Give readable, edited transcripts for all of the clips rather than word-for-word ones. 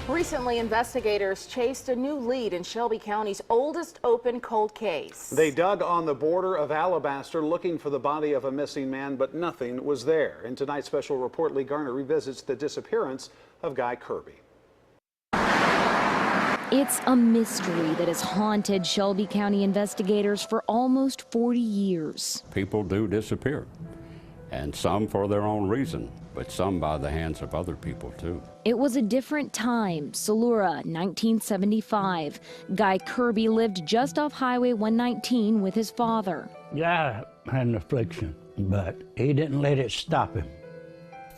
Recently, investigators chased a new lead in Shelby County's oldest open cold case. They dug on the border of Alabaster looking for the body of a missing man, but nothing was there. In tonight's special report, Lee Garner revisits the disappearance of Guy Kirby. It's a mystery that has haunted Shelby County investigators for almost 40 years. People do disappear, and some for their own reason, but some by the hands of other people too. It was a different time. Salura, 1975. Guy Kirby lived just off Highway 119 with his father. Guy had an affliction, but he didn't let it stop him.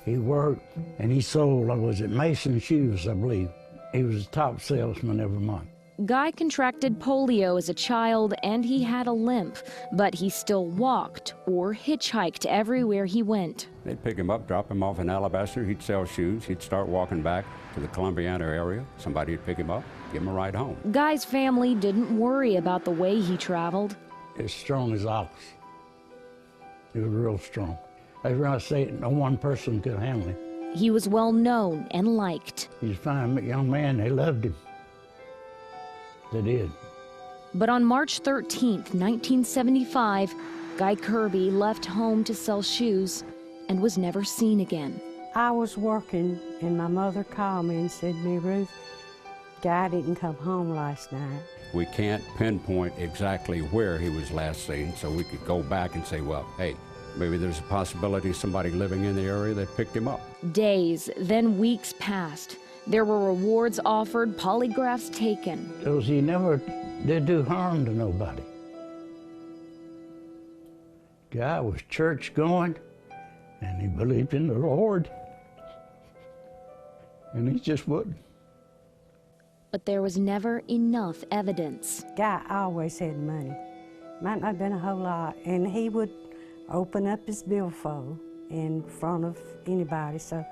He worked and he sold, was it Mason shoes, I believe. He was the top salesman every month. Guy contracted polio as a child and he had a limp, but he still walked or hitchhiked everywhere he went. They'd pick him up, drop him off in Alabaster, he'd sell shoes, he'd start walking back to the Columbiana area. Somebody would pick him up, give him a ride home. Guy's family didn't worry about the way he traveled. As strong as ox. He was real strong. That's when I say no one person could handle him. He was well known and liked. He's a fine young man, they loved him. They did. But on March 13th, 1975, Guy Kirby left home to sell shoes and was never seen again. I was working and my mother called me and said to me, Ruth, Guy didn't come home last night. We can't pinpoint exactly where he was last seen, so we could go back and say, well, hey, maybe there's a possibility somebody living in the area that picked him up. Days, then weeks passed. There were rewards offered, polygraphs taken. Because he never did do harm to nobody. Guy was church going, and he believed in the Lord. And he just wouldn't. But there was never enough evidence. Guy always had money. Might not have been a whole lot, and he would open up his billfold in front of anybody, so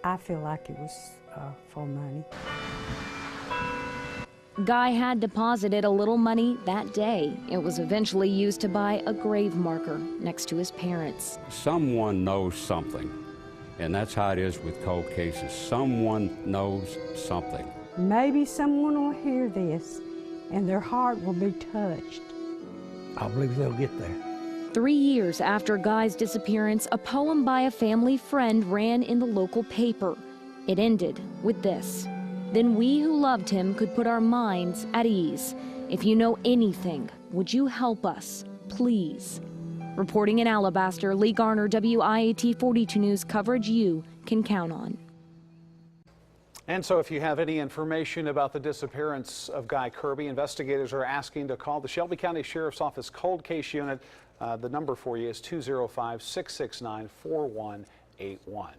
I feel like it was for money. Guy had deposited a little money that day. It was eventually used to buy a grave marker next to his parents. Someone knows something, and that's how it is with cold cases. Someone knows something. Maybe someone will hear this and their heart will be touched. I believe they'll get there. 3 years after Guy's disappearance, a poem by a family friend ran in the local paper. It ended with this: "Then we who loved him could put our minds at ease. If you know anything, would you help us, please?" Reporting in Alabaster, Lee Garner, WIAT 42 News, coverage you can count on. And so if you have any information about the disappearance of Guy Kirby, investigators are asking to call the Shelby County Sheriff's Office Cold Case Unit. The number for you is 205-669-4181.